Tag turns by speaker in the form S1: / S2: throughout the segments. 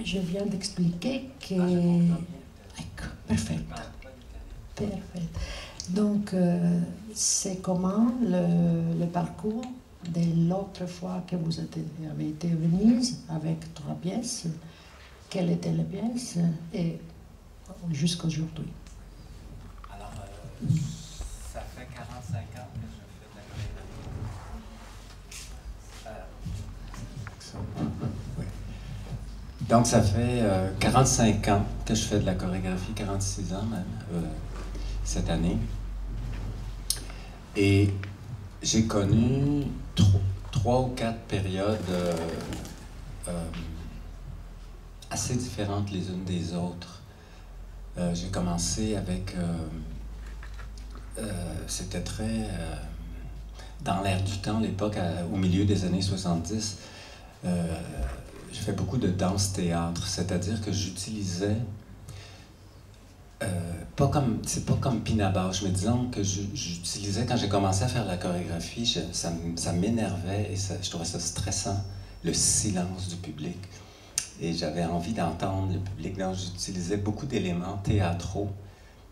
S1: je viens d'expliquer que... Ecco, perfetto. Perfetto. Donc, c'est comment le parcours de l'autre fois que vous avez été à Venise avec 3 pièces? Quelles étaient les pièces et jusqu'à aujourd'hui?
S2: Alors, ça fait 45 ans que je fais de la chorégraphie. Donc, ça fait 45 ans que je fais de la chorégraphie, 46 ans même, cette année. Et j'ai connu 3 ou 4 périodes assez différentes les unes des autres. J'ai commencé avec... c'était très... dans l'air du temps, l'époque, au milieu des années 70, j'ai fait beaucoup de danse-théâtre, c'est-à-dire que j'utilisais... c'est pas comme Pina Bausch, mais disons que j'utilisais, quand j'ai commencé à faire la chorégraphie, ça m'énervait et je trouvais ça stressant, le silence du public. Et j'avais envie d'entendre le public, donc j'utilisais beaucoup d'éléments théâtraux,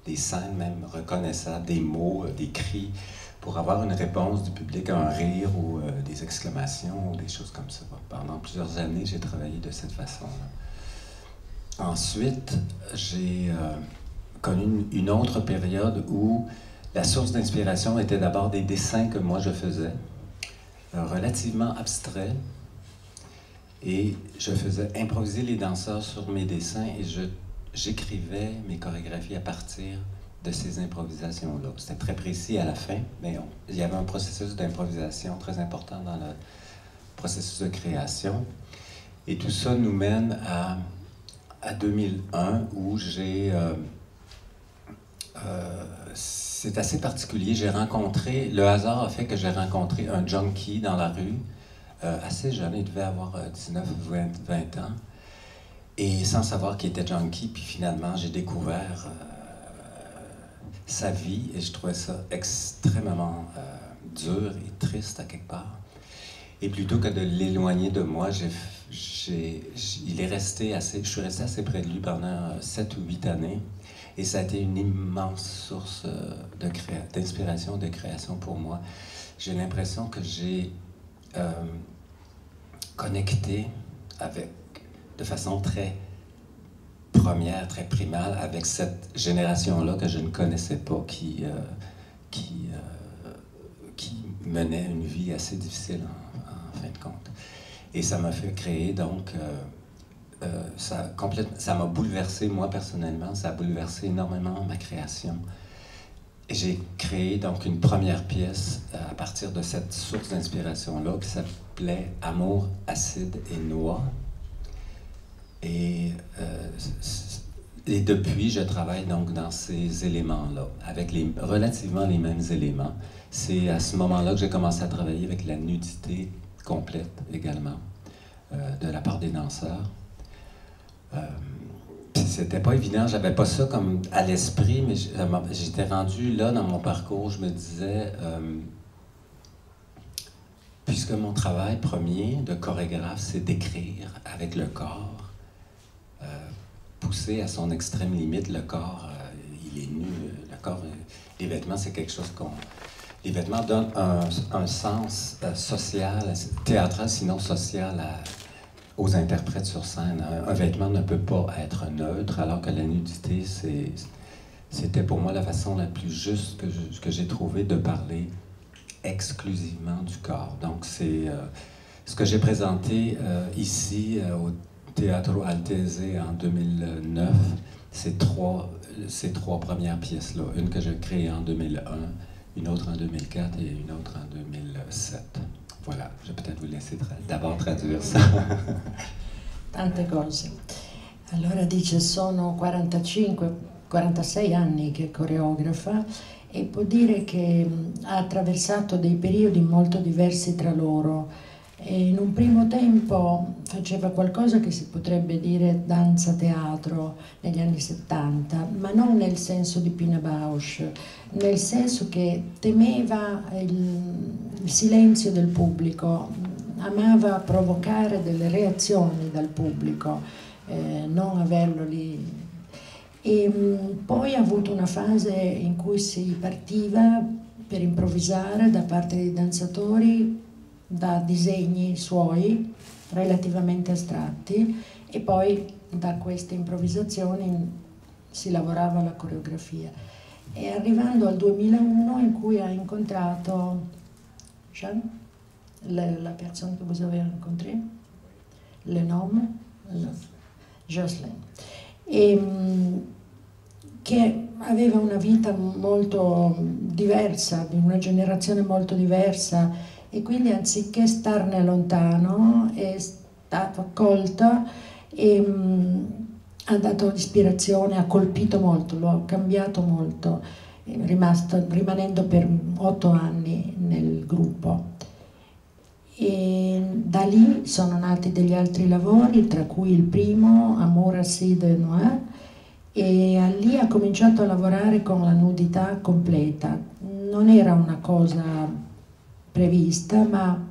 S2: des scènes même reconnaissables, des mots, des cris, pour avoir une réponse du public, un rire ou des exclamations ou des choses comme ça. Pendant plusieurs années, j'ai travaillé de cette façon-là. Ensuite, j'ai connu une autre période où la source d'inspiration était d'abord des dessins que moi je faisais, relativement abstraits, et je faisais improviser les danseurs sur mes dessins et j'écrivais mes chorégraphies à partir de ces improvisations-là. C'était très précis à la fin, mais il y avait un processus d'improvisation très important dans le processus de création. Et tout ça nous mène à 2001 où c'est assez particulier. Le hasard a fait que j'ai rencontré un junkie dans la rue, assez jeune, il devait avoir 19 ou 20 ans, et sans savoir qu'il était junkie, puis finalement j'ai découvert sa vie, et je trouvais ça extrêmement dur et triste à quelque part. Et plutôt que de l'éloigner de moi, je suis resté assez près de lui pendant 7 ou 8 années, et ça a été une immense source d'inspiration, de création pour moi. J'ai l'impression que j'ai connecté de façon très première, très primale, avec cette génération-là que je ne connaissais pas, qui menait une vie assez difficile en fin de compte. Et ça m'a fait créer, donc, ça m'a bouleversé, moi personnellement, ça a bouleversé énormément ma création. Et j'ai créé donc une première pièce à partir de cette source d'inspiration-là qui s'appelait Amour, acide et noix. Et depuis, je travaille donc dans ces éléments-là, avec relativement les mêmes éléments. C'est à ce moment-là que j'ai commencé à travailler avec la nudité complète également, de la part des danseurs. C'était pas évident, j'avais pas ça comme à l'esprit, mais j'étais rendu là dans mon parcours, je me disais, puisque mon travail premier de chorégraphe, c'est d'écrire avec le corps, poussé à son extrême limite, le corps, il est nu, le corps, les vêtements, c'est quelque chose les vêtements donnent un sens social, théâtral, sinon social aux interprètes sur scène. Un vêtement ne peut pas être neutre, alors que la nudité, c'était pour moi la façon la plus juste que j'ai trouvé de parler exclusivement du corps. Donc c'est ce que j'ai présenté ici au Teatro Altese en 2009, ces trois premières pièces-là. Une que j'ai créée en 2001, une autre en 2004 et une autre en 2007. Voilà, je vais peut-être vous laisser d'abord traduire ça.
S1: Tante cose. Allora dice, sono 46 anni che coreografa e può dire che ha attraversato dei periodi molto diversi tra loro. E in un primo tempo faceva qualcosa che si potrebbe dire danza-teatro negli anni 70, ma non nel senso di Pina Bausch, nel senso che temeva il silenzio del pubblico, amava provocare delle reazioni dal pubblico, non averlo lì. E poi ha avuto una fase in cui si partiva per improvvisare da parte dei danzatori da disegni suoi relativamente astratti e poi da queste improvvisazioni si lavorava la coreografia. E arrivando al 2001 in cui ha incontrato Jean, la persona che vous avez rencontré, le nome? Jocelyn. Che aveva una vita molto diversa, di una generazione molto diversa, e quindi anziché starne lontano è stato accolto e ha dato ispirazione, ha colpito molto, lo ha cambiato molto, è rimanendo per 8 anni nel gruppo. E da lì sono nati degli altri lavori, tra cui il primo, Amour assis de Noir, e lì ha cominciato a lavorare con la nudità completa. Non era una cosa prevista, ma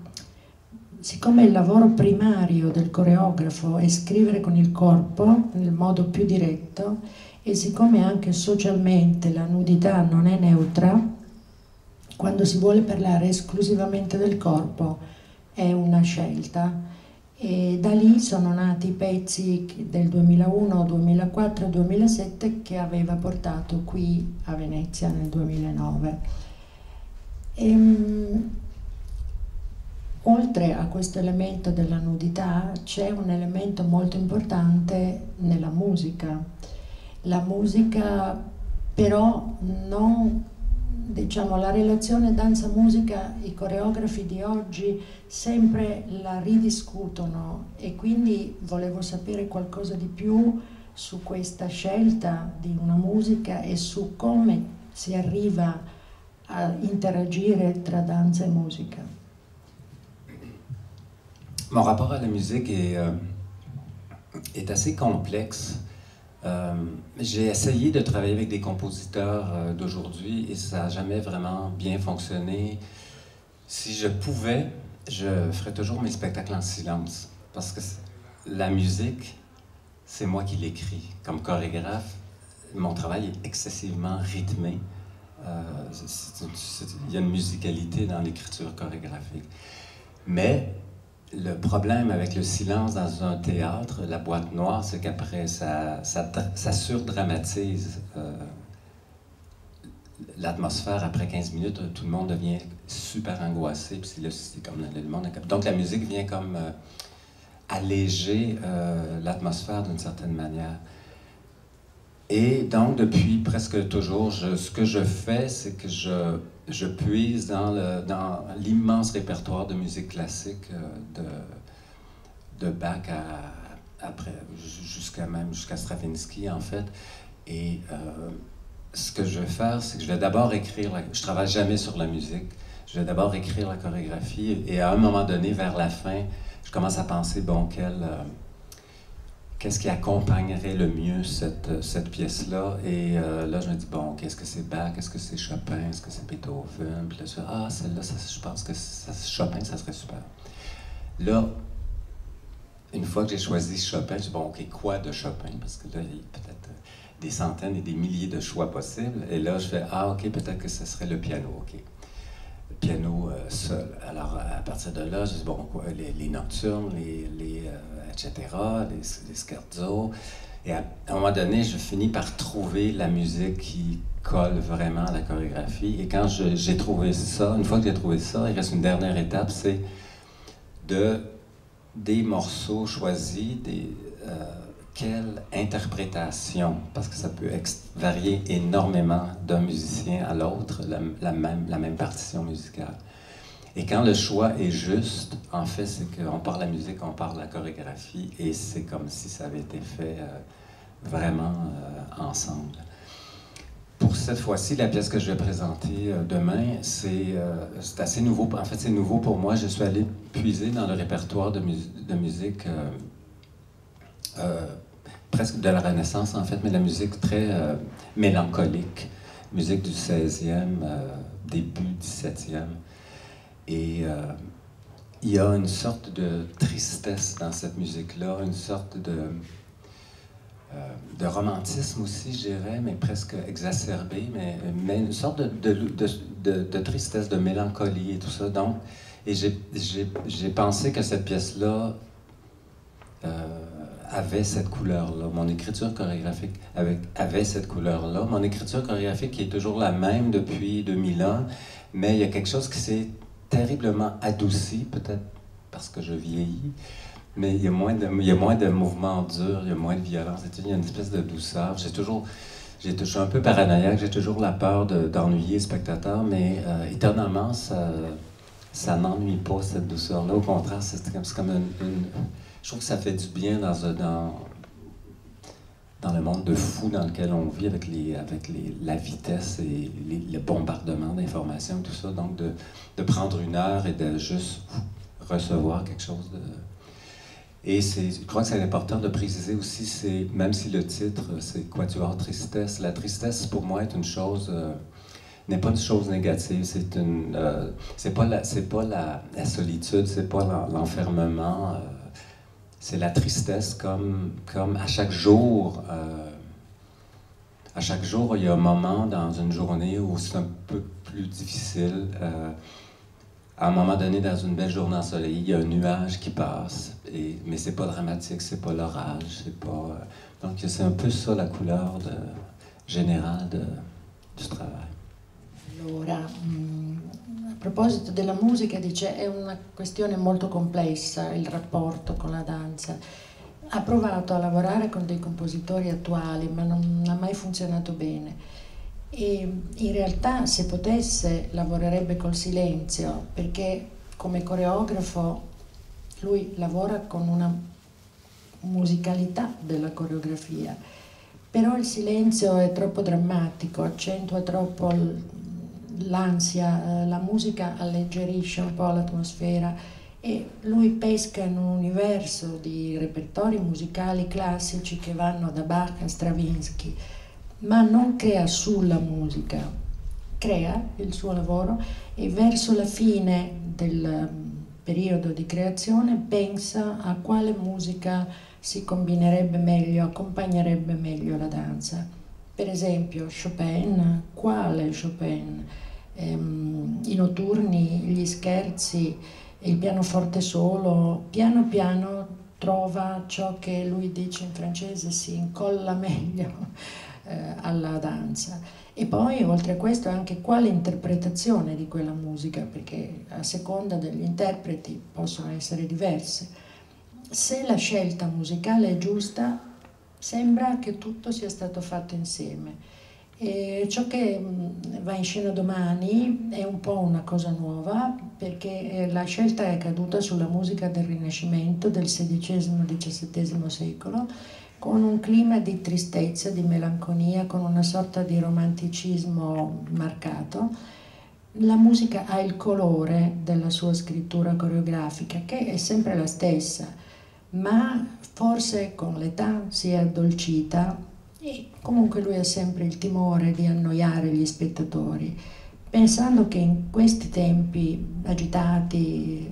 S1: siccome il lavoro primario del coreografo è scrivere con il corpo nel modo più diretto, e siccome anche socialmente la nudità non è neutra, quando si vuole parlare esclusivamente del corpo è una scelta. E da lì sono nati i pezzi del 2001, 2004 e 2007 che aveva portato qui a Venezia nel 2009. Oltre a questo elemento della nudità c'è un elemento molto importante nella musica. La musica però non, diciamo, la relazione danza-musica, i coreografi di oggi sempre la ridiscutono, e quindi volevo sapere qualcosa di più su questa scelta di una musica e su come si arriva a interagire tra danza e musica.
S2: Mon rapport à la musique est assez complexe. J'ai essayé de travailler avec des compositeurs d'aujourd'hui et ça n'a jamais vraiment bien fonctionné. Si je pouvais, je ferais toujours mes spectacles en silence parce que la musique, c'est moi qui l'écris. Comme chorégraphe, mon travail est excessivement rythmé. Il y a une musicalité dans l'écriture chorégraphique. Mais le problème avec le silence dans un théâtre, la boîte noire, c'est qu'après, ça surdramatise l'atmosphère. Après 15 minutes, tout le monde devient super angoissé. Puis c'est comme le monde. Donc la musique vient comme alléger l'atmosphère d'une certaine manière. Et donc, depuis presque toujours, ce que je fais, c'est que je puise dans l'immense répertoire de musique classique de Bach jusqu'à Stravinsky, en fait. Et ce que je vais faire, c'est que je vais d'abord écrire, je travaille jamais sur la musique, je vais d'abord écrire la chorégraphie, et à un moment donné, vers la fin, je commence à penser, bon, qu'est-ce qui accompagnerait le mieux cette pièce-là? Et là, je me dis, bon, est-ce que c'est Bach, est-ce que c'est Chopin, est-ce que c'est Beethoven? Puis là, je dis, celle-là, je pense que Chopin, ça serait super. Là, une fois que j'ai choisi Chopin, je dis, bon, OK, quoi de Chopin? Parce que là, il y a peut-être des centaines et des milliers de choix possibles. Et là, je fais, OK, peut-être que ce serait le piano, OK. Le piano seul. Alors, à partir de là, je dis, bon, quoi, les nocturnes, etc., les scherzos. Et à un moment donné, je finis par trouver la musique qui colle vraiment à la chorégraphie. Et quand j'ai trouvé ça, une fois que j'ai trouvé ça, il reste une dernière étape, c'est des morceaux choisis, quelle interprétation, parce que ça peut varier énormément d'un musicien à l'autre, la même partition musicale. Et quand le choix est juste, en fait, c'est qu'on part la musique, on part la chorégraphie, et c'est comme si ça avait été fait vraiment ensemble. Pour cette fois-ci, la pièce que je vais présenter demain, c'est assez nouveau. En fait, c'est nouveau pour moi. Je suis allé puiser dans le répertoire de musique presque de la Renaissance, en fait, mais la musique très mélancolique, musique du 16e, début 17e. Et il y a une sorte de tristesse dans cette musique-là, une sorte de romantisme aussi, je dirais, mais presque exacerbé, mais une sorte de tristesse, de mélancolie et tout ça. Donc, et j'ai pensé que cette pièce-là avait cette couleur-là. Mon écriture chorégraphique avait cette couleur-là. Mon écriture chorégraphique qui est toujours la même depuis 2000 ans, mais il y a quelque chose qui s'est terriblement adouci, peut-être parce que je vieillis, mais il y a moins de mouvements durs, il y a moins de violence, il y a une espèce de douceur. Je suis un peu paranoïaque, j'ai toujours la peur d'ennuyer le spectateur, mais étonnamment, ça n'ennuie pas, cette douceur-là. Au contraire, c'est comme je trouve que ça fait du bien dans le monde de fou dans lequel on vit, avec la vitesse et le bombardement d'informations, tout ça. Donc, de prendre une heure et de juste recevoir quelque chose de... Et je crois que c'est important de préciser aussi, même si le titre, c'est Quatuor Tristesse, la tristesse, pour moi, n'est pas une chose négative, c'est pas la solitude, c'est pas l'enfermement, c'est la tristesse comme à chaque jour. À chaque jour, il y a un moment dans une journée où c'est un peu plus difficile. À un moment donné, dans une belle journée ensoleillée, il y a un nuage qui passe, mais c'est pas dramatique, c'est pas l'orage, c'est pas... donc c'est un peu ça la couleur générale du travail.
S1: Allora, a proposito della musica, dice, è una questione molto complessa il rapporto con la danza. Ha provato a lavorare con dei compositori attuali, ma non ha mai funzionato bene. E in realtà, se potesse, lavorerebbe col silenzio, perché come coreografo lui lavora con una musicalità della coreografia, però il silenzio è troppo drammatico, accentua troppo l'ansia, la musica alleggerisce un po' l'atmosfera e lui pesca in un universo di repertori musicali classici che vanno da Bach a Stravinsky, ma non crea sulla musica, crea il suo lavoro e verso la fine del periodo di creazione pensa a quale musica si combinerebbe meglio, accompagnerebbe meglio la danza. Per esempio Chopin, quale Chopin? I notturni, gli scherzi, il pianoforte solo, piano piano trova ciò che lui dice in francese si incolla meglio alla danza. E poi oltre a questo anche quale interpretazione di quella musica, perché a seconda degli interpreti possono essere diverse. Se la scelta musicale è giusta, sembra che tutto sia stato fatto insieme. E ciò che va in scena domani è un po' una cosa nuova, perché la scelta è caduta sulla musica del Rinascimento del XVI-XVII secolo, con un clima di tristezza, di melanconia, con una sorta di romanticismo marcato. La musica ha il colore della sua scrittura coreografica, che è sempre la stessa, ma forse con l'età si è addolcita e comunque lui ha sempre il timore di annoiare gli spettatori, pensando che in questi tempi agitati,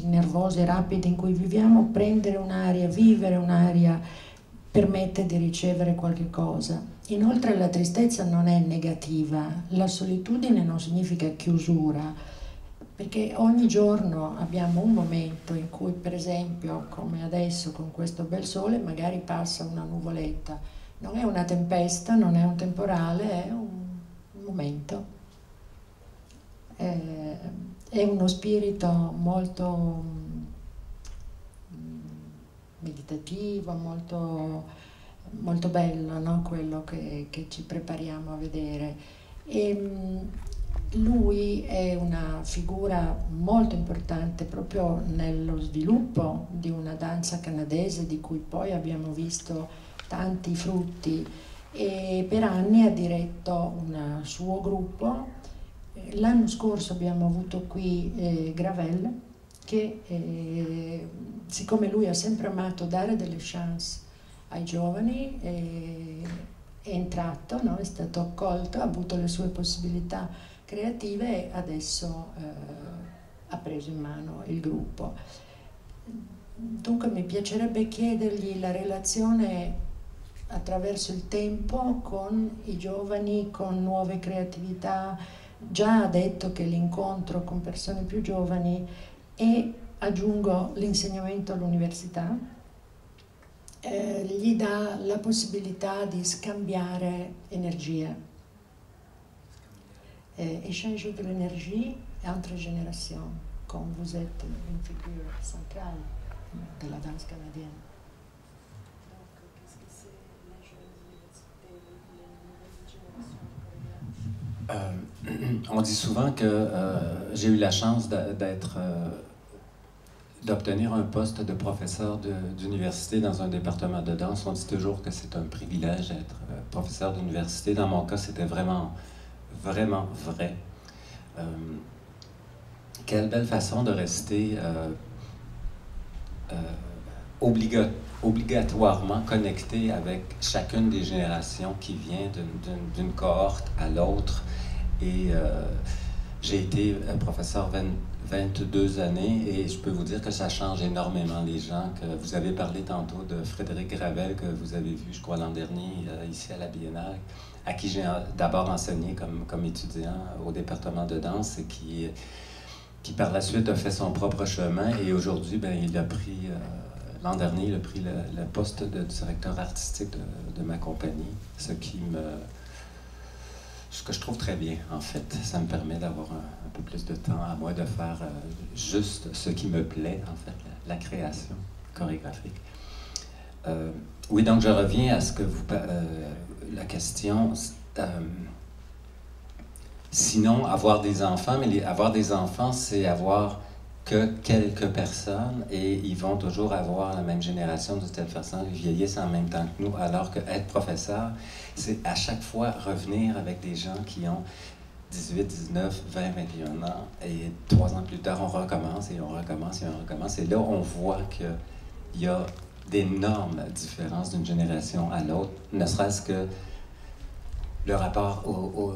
S1: nervosi e rapidi in cui viviamo, prendere un'aria, vivere un'aria permette di ricevere qualche cosa. Inoltre la tristezza non è negativa, la solitudine non significa chiusura, perché ogni giorno abbiamo un momento in cui, per esempio, come adesso con questo bel sole, magari passa una nuvoletta. Non è una tempesta, non è un temporale, è un momento. È uno spirito molto meditativo, molto bello, no? Quello che ci prepariamo a vedere. E lui è una figura molto importante proprio nello sviluppo di una danza canadese di cui poi abbiamo visto tanti frutti, e per anni ha diretto un suo gruppo. L'anno scorso abbiamo avuto qui Gravel, che siccome lui ha sempre amato dare delle chance ai giovani, è entrato, no? È stato accolto, ha avuto le sue possibilità creative e adesso ha preso in mano il gruppo. Dunque mi piacerebbe chiedergli la relazione attraverso il tempo con i giovani, con nuove creatività. Già ha detto che l'incontro con persone più giovani e aggiungo l'insegnamento all'università gli dà la possibilità di scambiare energia. Échange de l'énergie entre générations, comme vous êtes une figure centrale de la danse canadienne.
S2: On dit souvent que j'ai eu la chance d'obtenir un poste de professeur d'université dans un département de danse. On dit toujours que c'est un privilège d'être professeur d'université. Dans mon cas, c'était vraiment, vraiment vrai. Quelle belle façon de rester obligatoirement connecté avec chacune des générations qui vient d'une cohorte à l'autre. Et j'ai été professeur 22 années et je peux vous dire que ça change énormément les gens. Que vous avez parlé tantôt de Frédéric Gravel que vous avez vu, je crois, l'an dernier, ici à la Biennale, à qui j'ai d'abord enseigné comme étudiant au département de danse et qui par la suite a fait son propre chemin et aujourd'hui, ben, il a pris... L'an dernier, il a pris le poste de directeur artistique de ma compagnie, ce que je trouve très bien, en fait. Ça me permet d'avoir un peu plus de temps à moi de faire juste ce qui me plaît, en fait, la création chorégraphique. Oui, donc je reviens à ce que la question... sinon, avoir des enfants, mais avoir des enfants, c'est avoir que quelques personnes et ils vont toujours avoir la même génération de telle façon, ils vieillissent en même temps que nous, alors que être professeur, c'est à chaque fois revenir avec des gens qui ont 18, 19, 20, 21 ans et 3 ans plus tard, on recommence et on recommence et on recommence. Et là, on voit qu'il y a d'énormes différences d'une génération à l'autre, ne serait-ce que le rapport ou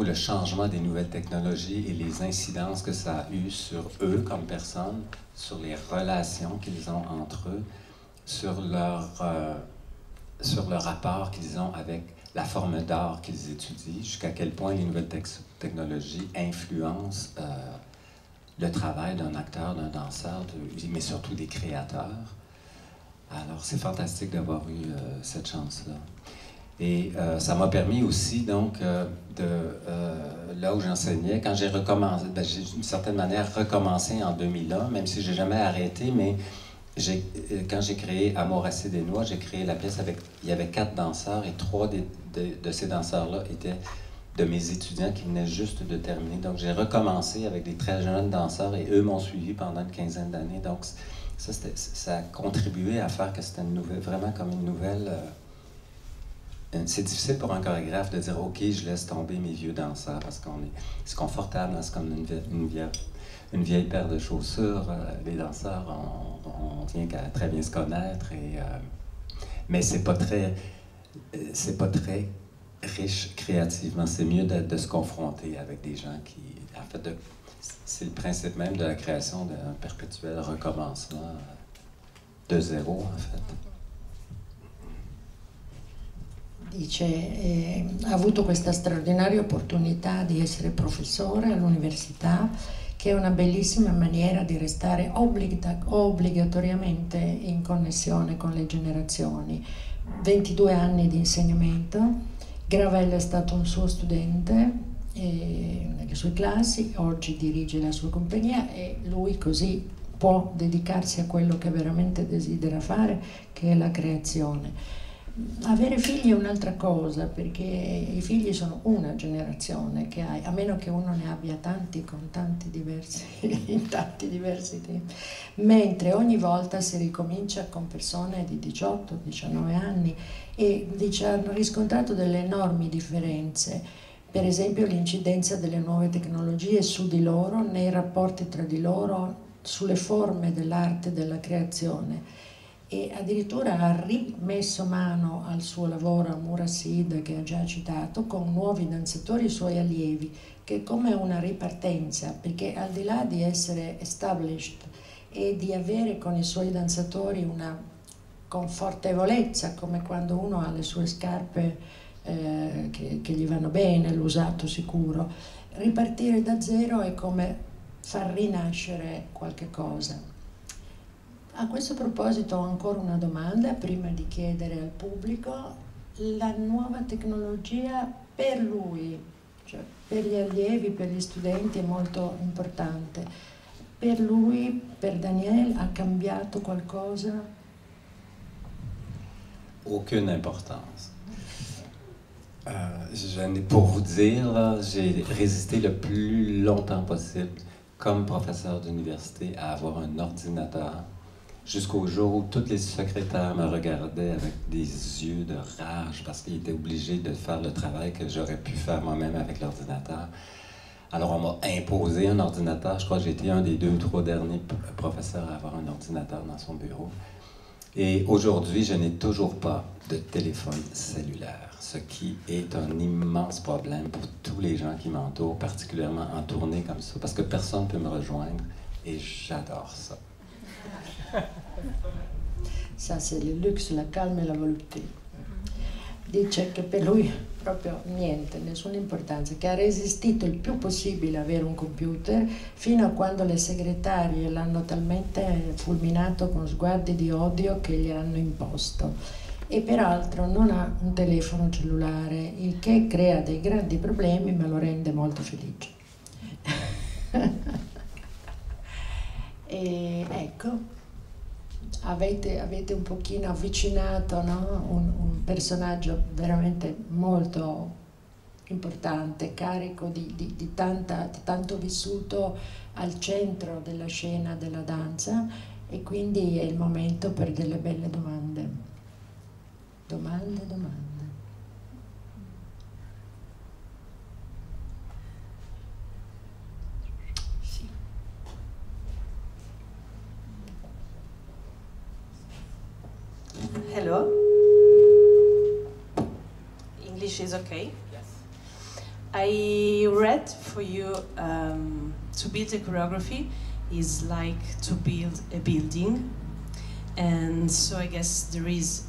S2: le changement des nouvelles technologies et les incidences que ça a eu sur eux comme personnes, sur les relations qu'ils ont entre eux, sur le rapport qu'ils ont avec la forme d'art qu'ils étudient, jusqu'à quel point les nouvelles technologies influencent le travail d'un acteur, d'un danseur, mais surtout des créateurs. Alors c'est fantastique d'avoir eu cette chance-là. Et ça m'a permis aussi, donc, là où j'enseignais, quand j'ai recommencé, j'ai d'une certaine manière recommencé en 2001, même si j'ai jamais arrêté, mais quand j'ai créé Amour-Assez des Noix, j'ai créé la pièce il y avait 4 danseurs et 3 de ces danseurs-là étaient de mes étudiants qui venaient juste de terminer. Donc j'ai recommencé avec des très jeunes danseurs et eux m'ont suivi pendant une quinzaine d'années. Donc ça a contribué à faire que c'était vraiment comme une nouvelle... C'est difficile pour un chorégraphe de dire « Ok, je laisse tomber mes vieux danseurs » parce c'est confortable, hein, c'est comme une vieille paire de chaussures. Les danseurs, on tient qu'à très bien se connaître. Mais c'est pas très riche créativement. C'est mieux de se confronter avec des gens qui... En fait, c'est le principe même de la création d'un perpétuel recommencement de zéro, en fait.
S1: Dice, ha avuto questa straordinaria opportunità di essere professore all'università, che è una bellissima maniera di restare obbligatoriamente in connessione con le generazioni. 22 anni di insegnamento, Gravel è stato un suo studente nelle sue classi, oggi dirige la sua compagnia e lui così può dedicarsi a quello che veramente desidera fare, che è la creazione. Avere figli è un'altra cosa, perché i figli sono una generazione che hai, a meno che uno ne abbia tanti con tanti diversi, in tanti diversi tempi, mentre ogni volta si ricomincia con persone di 18-19 anni e hanno riscontrato delle enormi differenze, per esempio l'incidenza delle nuove tecnologie su di loro, nei rapporti tra di loro, sulle forme dell'arte e della creazione. E addirittura ha rimesso mano al suo lavoro Amour Sid, che ha già citato, con nuovi danzatori, i suoi allievi, che è come una ripartenza, perché al di là di essere established e di avere con i suoi danzatori una confortevolezza, come quando uno ha le sue scarpe che gli vanno bene, l'usato sicuro. Ripartire da zero è come far rinascere qualche cosa. A questo proposito ho ancora una domanda prima di chiedere al pubblico. La nuova tecnologia per lui, cioè per gli allievi, per gli studenti è molto importante. Per lui, per Daniel, ha cambiato qualcosa?
S2: Aucune importance. Pour vous dire, j'ai résisté le plus longtemps possible comme professeur d'université à avoir un ordinateur jusqu'au jour où toutes les secrétaires me regardaient avec des yeux de rage parce qu'ils étaient obligés de faire le travail que j'aurais pu faire moi-même avec l'ordinateur. Alors on m'a imposé un ordinateur, je crois que j'ai été un des 2 ou 3 derniers professeurs à avoir un ordinateur dans son bureau. Et aujourd'hui, je n'ai toujours pas de téléphone cellulaire, ce qui est un immense problème pour tous les gens qui m'entourent, particulièrement en tournée comme ça, parce que personne ne peut me rejoindre et j'adore ça.
S1: Ça, c'est le luxe, la calma e la volupté. Dice che per lui proprio niente, nessuna importanza, che ha resistito il più possibile a avere un computer fino a quando le segretarie l'hanno talmente fulminato con sguardi di odio che gli hanno imposto. E peraltro non ha un telefono cellulare, il che crea dei grandi problemi ma lo rende molto felice. E ecco, avete un pochino avvicinato, no? un personaggio veramente molto importante, carico di tanto vissuto al centro della scena della danza, e quindi è il momento per delle belle domande. Domande.
S3: Hello. English is okay?
S2: Yes.
S3: I read for you to build a choreography is like to build a building, and so I guess there is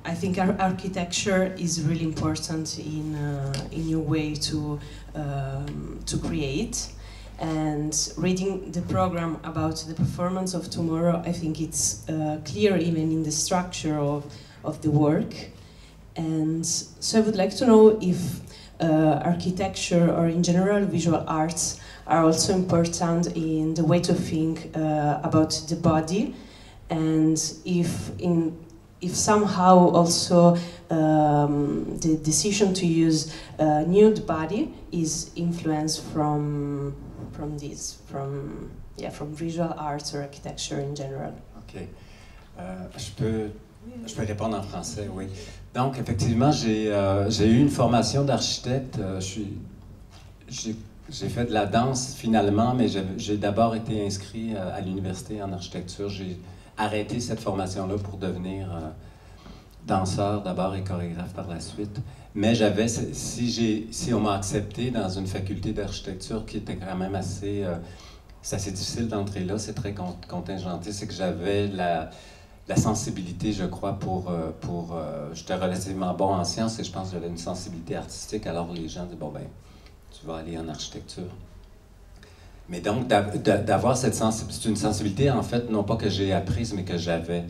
S3: I think architecture is really important in your way to create. And reading the program about the performance of tomorrow, I think it's clear even in the structure of the work. And so I would like to know if architecture or in general visual arts are also important in the way to think about the body, and if somehow also the decision to use nude body is influenced from visual arts or architecture in general.
S2: OK. Je peux répondre en français, oui. Donc, effectivement, j'ai eu une formation d'architecte. J'ai fait de la danse finalement, mais j'ai d'abord été inscrit à l'université en architecture. J'ai arrêté cette formation-là pour devenir danseur d'abord et chorégraphe par la suite. Mais si on m'a accepté dans une faculté d'architecture qui était quand même assez difficile d'entrer là, c'est très contingenté, c'est que j'avais la sensibilité, je crois, j'étais relativement bon en sciences et je pense que j'avais une sensibilité artistique, alors les gens disent, bon ben, tu vas aller en architecture. Mais donc, d'avoir cette sensibilité, c'est une sensibilité, en fait, non pas que j'ai apprise, mais que j'avais.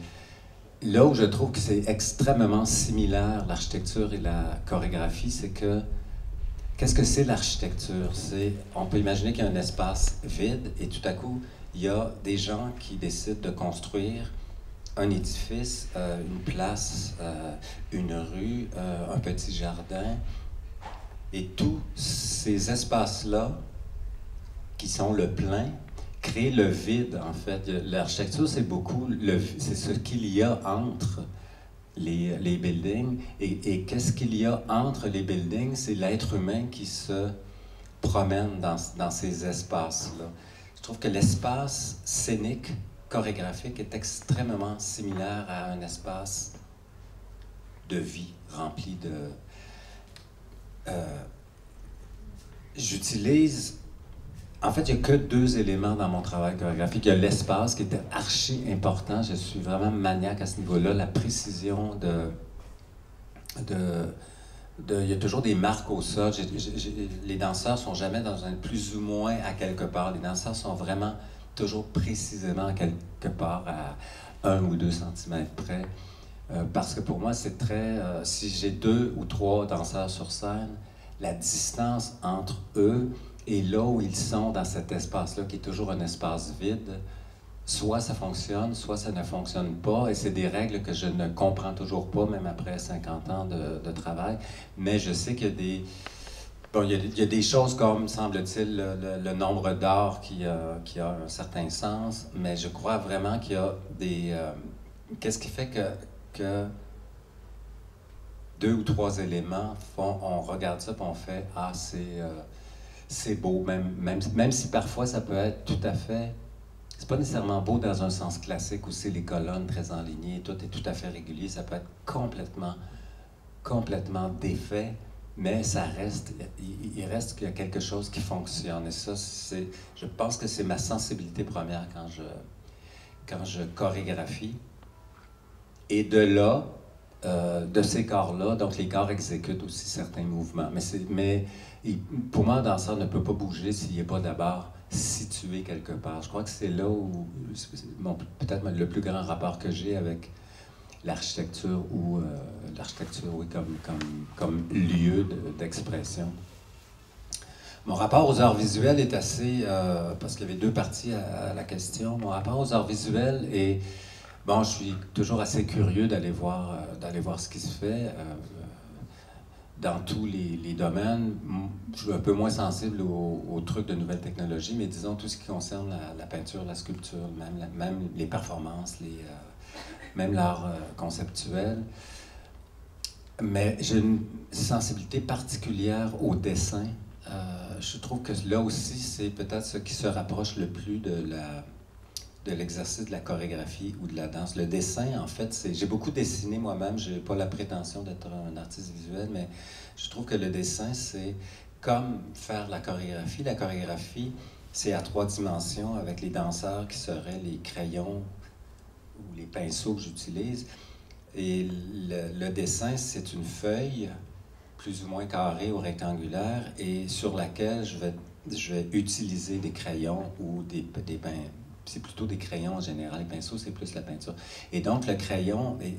S2: Là où je trouve que c'est extrêmement similaire, l'architecture et la chorégraphie, c'est que, qu'est-ce que c'est l'architecture? On peut imaginer qu'il y a un espace vide et tout à coup, il y a des gens qui décident de construire un édifice, une place, une rue, un petit jardin. Et tous ces espaces-là, qui sont le plein, créent le vide, en fait. L'architecture, c'est c'est ce qu'il y a entre les buildings. Et qu'est-ce qu'il y a entre les buildings? C'est l'être humain qui se promène dans ces espaces-là. Je trouve que l'espace scénique, chorégraphique, est extrêmement similaire à un espace de vie rempli de... J'utilise En fait, il n'y a que 2 éléments dans mon travail chorégraphique. Il y a l'espace qui était archi important. Je suis vraiment maniaque à ce niveau-là. La précision il y a toujours des marques au sol. Les danseurs sont jamais dans un plus ou moins à quelque part. Les danseurs sont vraiment toujours précisément à quelque part à 1 ou 2 centimètres près. Parce que pour moi, c'est très... si j'ai 2 ou 3 danseurs sur scène, la distance entre eux et là où ils sont dans cet espace-là, qui est toujours un espace vide, soit ça fonctionne, soit ça ne fonctionne pas, et c'est des règles que je ne comprends toujours pas, même après 50 ans de travail, mais je sais qu'il y a des... Bon, il y a des choses comme, semble-t-il, le nombre d'heures qui a un certain sens, mais je crois vraiment qu'il y a des... qu'est-ce qui fait que 2 ou 3 éléments on regarde ça et on fait « Ah, c'est beau », même si parfois ça peut être tout à fait... C'est pas nécessairement beau dans un sens classique où c'est les colonnes très enlignées, tout est tout à fait régulier, ça peut être complètement défait, mais ça reste, il reste qu'il y a quelque chose qui fonctionne. Et ça, je pense que c'est ma sensibilité première quand je chorégraphie. Et de là, de ces corps-là, donc les corps exécutent aussi certains mouvements. Mais pour moi, un danseur ne peut pas bouger s'il n'est pas d'abord situé quelque part. Je crois que c'est là où, peut-être le plus grand rapport que j'ai avec l'architecture ou l'architecture, oui, comme lieu d'expression. Mon rapport aux arts visuels est assez, parce qu'il y avait 2 parties à la question. Mon rapport aux arts visuels est, bon, je suis toujours assez curieux d'aller voir ce qui se fait dans tous les domaines. Je suis un peu moins sensible aux trucs de nouvelles technologies, mais disons tout ce qui concerne la peinture, la sculpture, même les performances, même l'art conceptuel. Mais j'ai une sensibilité particulière au dessin. Je trouve que là aussi, c'est peut-être ce qui se rapproche le plus de l'exercice de la chorégraphie ou de la danse. Le dessin, en fait, j'ai beaucoup dessiné moi-même. Je n'ai pas la prétention d'être un artiste visuel, mais je trouve que le dessin, c'est comme faire la chorégraphie. La chorégraphie, c'est à 3 dimensions avec les danseurs qui seraient les crayons ou les pinceaux que j'utilise. Et le dessin, c'est une feuille plus ou moins carrée ou rectangulaire et sur laquelle je vais utiliser des crayons ou des pinceaux. C'est plutôt des crayons en général. Les pinceaux, c'est plus la peinture. Et donc, le crayon, et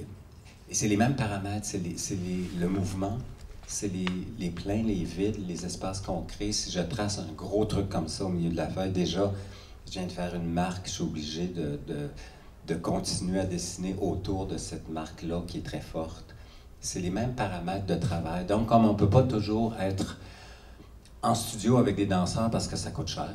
S2: c'est les mêmes paramètres. C'est le mouvement, c'est les pleins, les vides, les espaces qu'on crée. Si je trace un gros truc comme ça au milieu de la feuille, déjà, je viens de faire une marque. Je suis obligé de continuer à dessiner autour de cette marque-là qui est très forte. C'est les mêmes paramètres de travail. Donc, comme on ne peut pas toujours être en studio avec des danseurs parce que ça coûte cher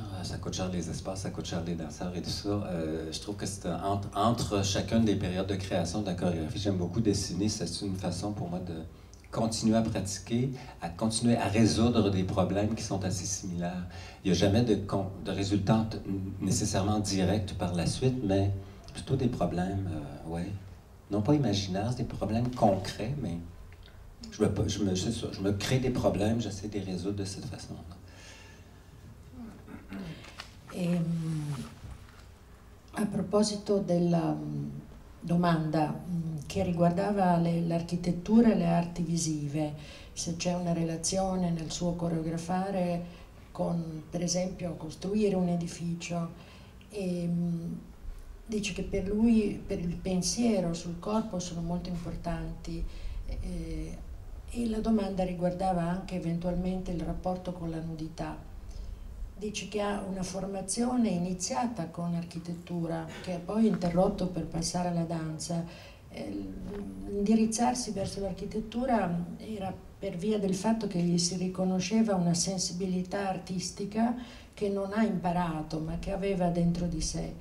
S2: les espaces, ça coûte cher les danseurs et tout ça. Je trouve que c'est entre chacune des périodes de création de la chorégraphie, j'aime beaucoup dessiner, c'est une façon pour moi de continuer à pratiquer, à continuer à résoudre des problèmes qui sont assez similaires. Il n'y a jamais de résultats nécessairement directs par la suite, mais plutôt des problèmes, non pas imaginaires, c'est des problèmes concrets, mais je me crée des problèmes, j'essaie de les résoudre de cette façon-là.
S1: A proposito della domanda che riguardava l'architettura e le arti visive, se c'è una relazione nel suo coreografare con, per esempio, costruire un edificio, e dice che per lui, per il pensiero sul corpo sono molto importanti. E la domanda riguardava anche eventualmente il rapporto con la nudità. Dice che ha una formazione iniziata con architettura, che ha poi interrotto per passare alla danza. Indirizzarsi verso l'architettura era per via del fatto che gli si riconosceva una sensibilità artistica che non ha imparato, ma che aveva dentro di sé.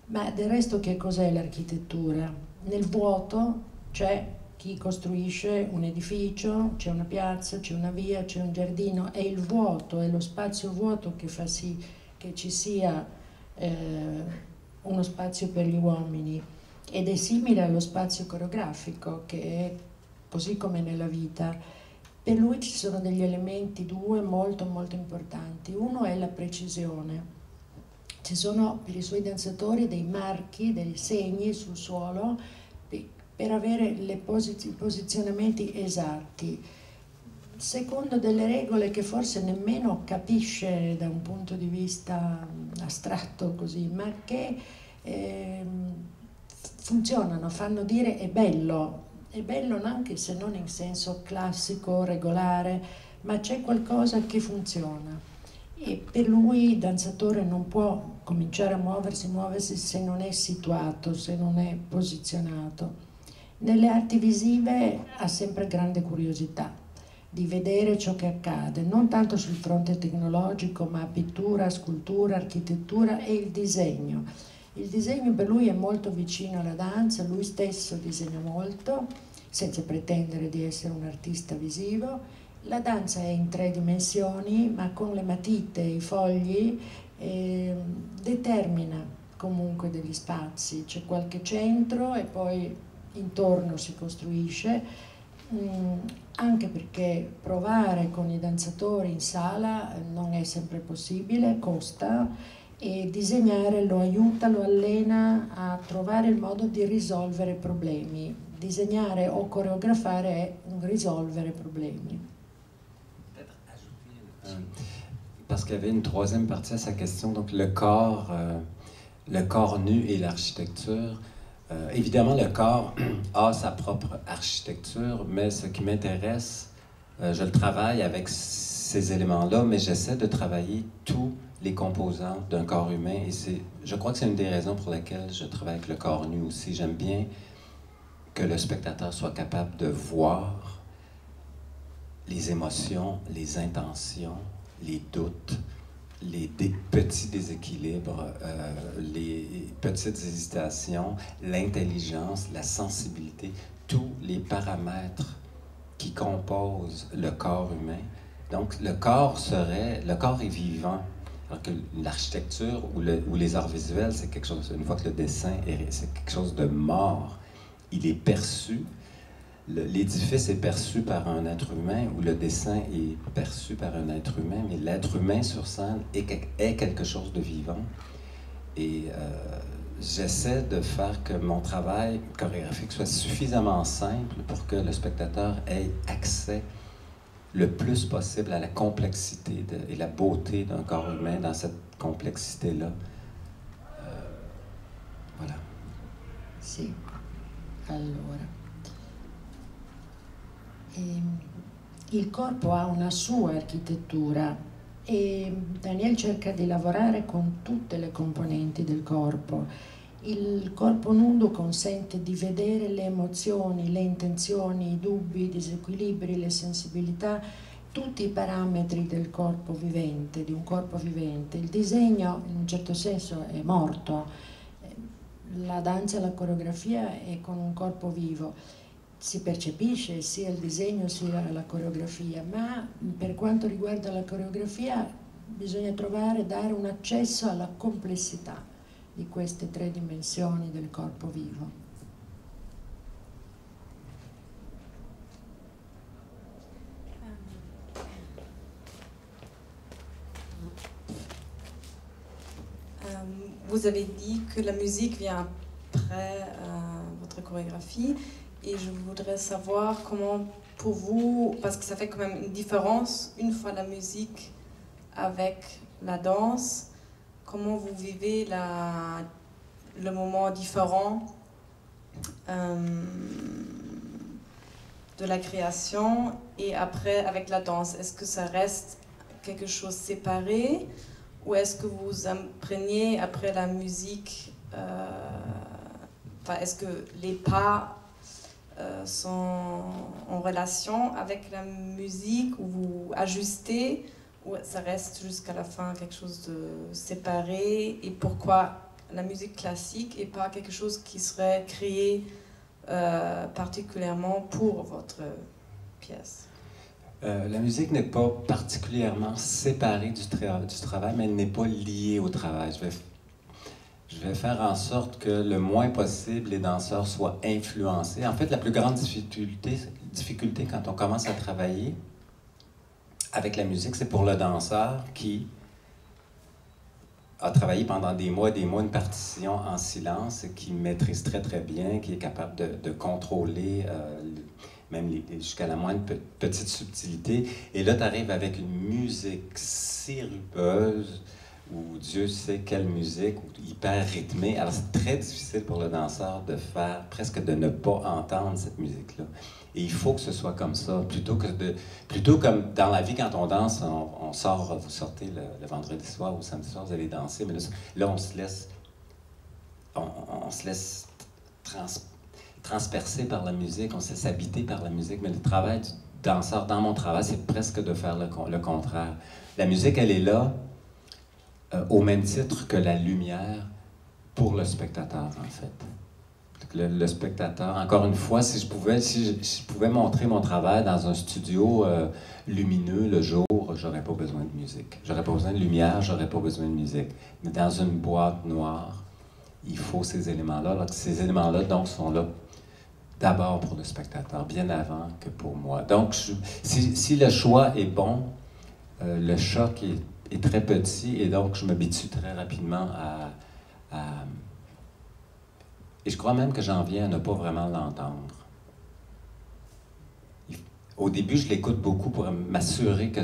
S1: Ma del resto che cos'è l'architettura? Nel vuoto c'è chi costruisce un edificio, c'è una piazza, c'è una via, c'è un giardino, è il vuoto, è lo spazio vuoto che fa sì che ci sia uno spazio per gli uomini, ed è simile allo spazio coreografico, che è così come nella vita, Per lui ci sono degli elementi, due, molto molto importanti. Uno è la precisione. Ci sono per i suoi danzatori dei marchi, dei segni sul suolo per avere i posizionamenti esatti, secondo delle regole che forse nemmeno capisce da un punto di vista astratto così, ma che funzionano, fanno dire è bello anche se non in senso classico, regolare, ma c'è qualcosa che funziona. E per lui il danzatore non può cominciare a muoversi se non è situato, se non è posizionato. Nelle arti visive ha sempre grande curiosità di vedere ciò che accade, non tanto sul fronte tecnologico, ma pittura, scultura, architettura e il disegno. Il disegno per lui è molto vicino alla danza, lui stesso disegna molto, senza pretendere di essere un artista visivo. La danza è in 3 dimensioni, ma con le matite, i fogli, determina comunque degli spazi, c'è qualche centro e poi intorno si costruisce, anche perché provare con i danzatori in sala non è sempre possibile, costa, e disegnare lo aiuta, lo allena a trovare il modo di risolvere problemi. Disegnare o coreografare è un risolvere problemi.
S2: Parce qu'il y avait une troisième partie à sa question, donc le corps nu et l'architecture. Évidemment, le corps a sa propre architecture, mais ce qui m'intéresse, je le travaille avec ces éléments-là, mais j'essaie de travailler tous les composants d'un corps humain, et je crois que c'est une des raisons pour lesquelles je travaille avec le corps nu aussi. J'aime bien que le spectateur soit capable de voir les émotions, les intentions, les doutes, les petits déséquilibres, les petites hésitations, l'intelligence, la sensibilité, tous les paramètres qui composent le corps humain. Donc le corps est vivant, alors que l'architecture ou les arts visuels, c'est quelque chose, une fois que le dessin c'est quelque chose de mort, il est perçu. L'édifice est perçu par un être humain ou le dessin est perçu par un être humain, mais l'être humain sur scène est quelque chose de vivant. Et j'essaie de faire que mon travail chorégraphique soit suffisamment simple pour que le spectateur ait accès le plus possible à la complexité et la beauté d'un corps humain dans cette complexité-là. Voilà.
S1: Sì, allora. Il corpo ha una sua architettura e Daniel cerca di lavorare con tutte le componenti del corpo. Il corpo nudo consente di vedere le emozioni, le intenzioni, i dubbi, i disequilibri, le sensibilità, tutti i parametri del corpo vivente, di un corpo vivente. Il disegno in un certo senso è morto, la danza e la coreografia è con un corpo vivo. Si percepisce sia il disegno sia la coreografia, ma per quanto riguarda la coreografia bisogna dare un accesso alla complessità di queste 3 dimensioni del corpo vivo.
S3: Vous avez dit que la musique vient après votre chorégraphie. Et je voudrais savoir comment, pour vous, parce que ça fait quand même une différence, une fois la musique avec la danse, comment vous vivez le moment différent de la création et après avec la danse. Est-ce que ça reste quelque chose séparé ou est-ce que vous imprégnez après la musique, est-ce que les pas sont en relation avec la musique ou vous ajustez ou ça reste jusqu'à la fin quelque chose de séparé et pourquoi la musique classique et pas quelque chose qui serait créé particulièrement pour votre pièce?
S2: La musique n'est pas particulièrement séparée du travail, mais elle n'est pas liée au travail. Je vais faire en sorte que le moins possible les danseurs soient influencés. En fait, la plus grande difficulté quand on commence à travailler, avec la musique, c'est pour le danseur qui a travaillé pendant des mois une partition en silence, qui maîtrise très très bien, qui est capable de contrôler même jusqu'à la moindre petite subtilité. Et là, tu arrives avec une musique sirupeuse, ou Dieu sait quelle musique, ou hyper rythmée. Alors c'est très difficile pour le danseur de faire, presque de ne pas entendre cette musique-là. Et il faut que ce soit comme ça, plutôt comme dans la vie quand on danse, on sort, vous sortez le vendredi soir ou le samedi soir, vous allez danser, mais là on se laisse, on se laisse transpercer par la musique, on se laisse habiter par la musique, mais le travail du danseur, dans mon travail, c'est presque de faire le contraire. La musique, elle est là, au même titre que la lumière pour le spectateur, en fait. Le spectateur, encore une fois, si je pouvais montrer mon travail dans un studio lumineux le jour, j'aurais pas besoin de musique. J'aurais pas besoin de lumière, j'aurais pas besoin de musique. Mais dans une boîte noire, il faut ces éléments-là. Ces éléments-là, donc, sont là d'abord pour le spectateur, bien avant que pour moi. Donc, si le choix est bon, le choc est très petit, et donc je m'habitue très rapidement à et je crois même que j'en viens à ne pas vraiment l'entendre. Au début, je l'écoute beaucoup pour m'assurer que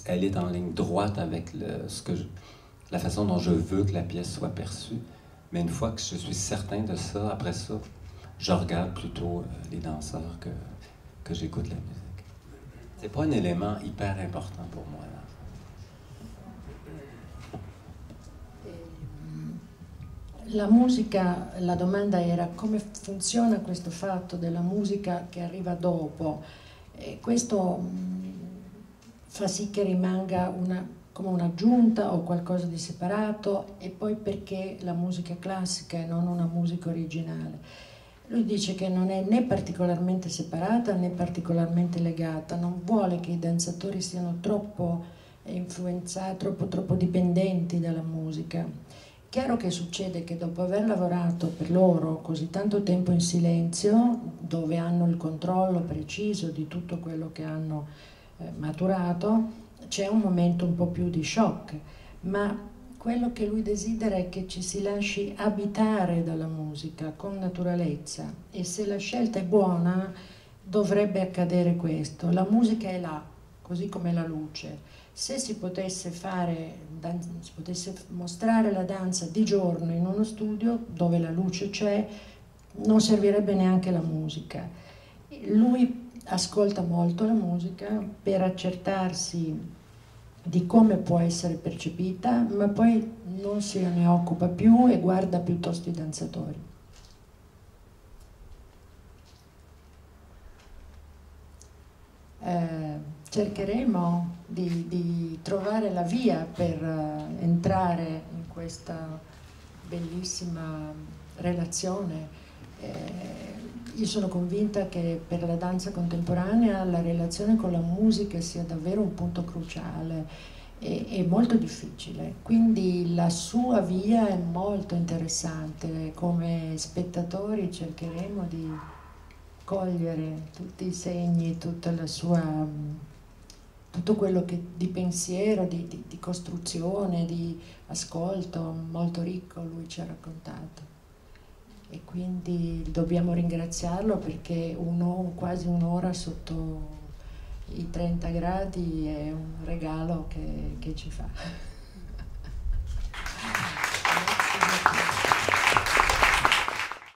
S2: elle est en ligne droite avec la façon dont je veux que la pièce soit perçue. Mais une fois que je suis certain de ça, après ça, je regarde plutôt les danseurs que j'écoute la musique. C'est pas un élément hyper important pour moi, là.
S1: La musica, la domanda era come funziona questo fatto della musica che arriva dopo, e questo fa sì che rimanga come un'aggiunta o qualcosa di separato, e poi perché la musica classica e non una musica originale. Lui dice che non è né particolarmente separata né particolarmente legata, non vuole che i danzatori siano troppo influenzati, troppo dipendenti dalla musica. Chiaro che succede che dopo aver lavorato per loro così tanto tempo in silenzio, dove hanno il controllo preciso di tutto quello che hanno maturato, c'è un momento un po' più di shock, ma quello che lui desidera è che ci si lasci abitare dalla musica con naturalezza, e se la scelta è buona dovrebbe accadere questo. La musica è là, così come la luce. Se si potesse mostrare la danza di giorno in uno studio dove la luce c'è, non servirebbe neanche la musica. Lui ascolta molto la musica per accertarsi di come può essere percepita, ma poi non se ne occupa più e guarda piuttosto i danzatori. Cercheremo di trovare la via per entrare in questa bellissima relazione. Io sono convinta che per la danza contemporanea la relazione con la musica sia davvero un punto cruciale e molto difficile, quindi la sua via è molto interessante. Come spettatori cercheremo di cogliere tutti i segni, tutta la sua, tutto quello che di pensiero, di costruzione, di ascolto molto ricco lui ci ha raccontato, e quindi dobbiamo ringraziarlo perché quasi un'ora sotto i 30 gradi è un regalo che ci fa.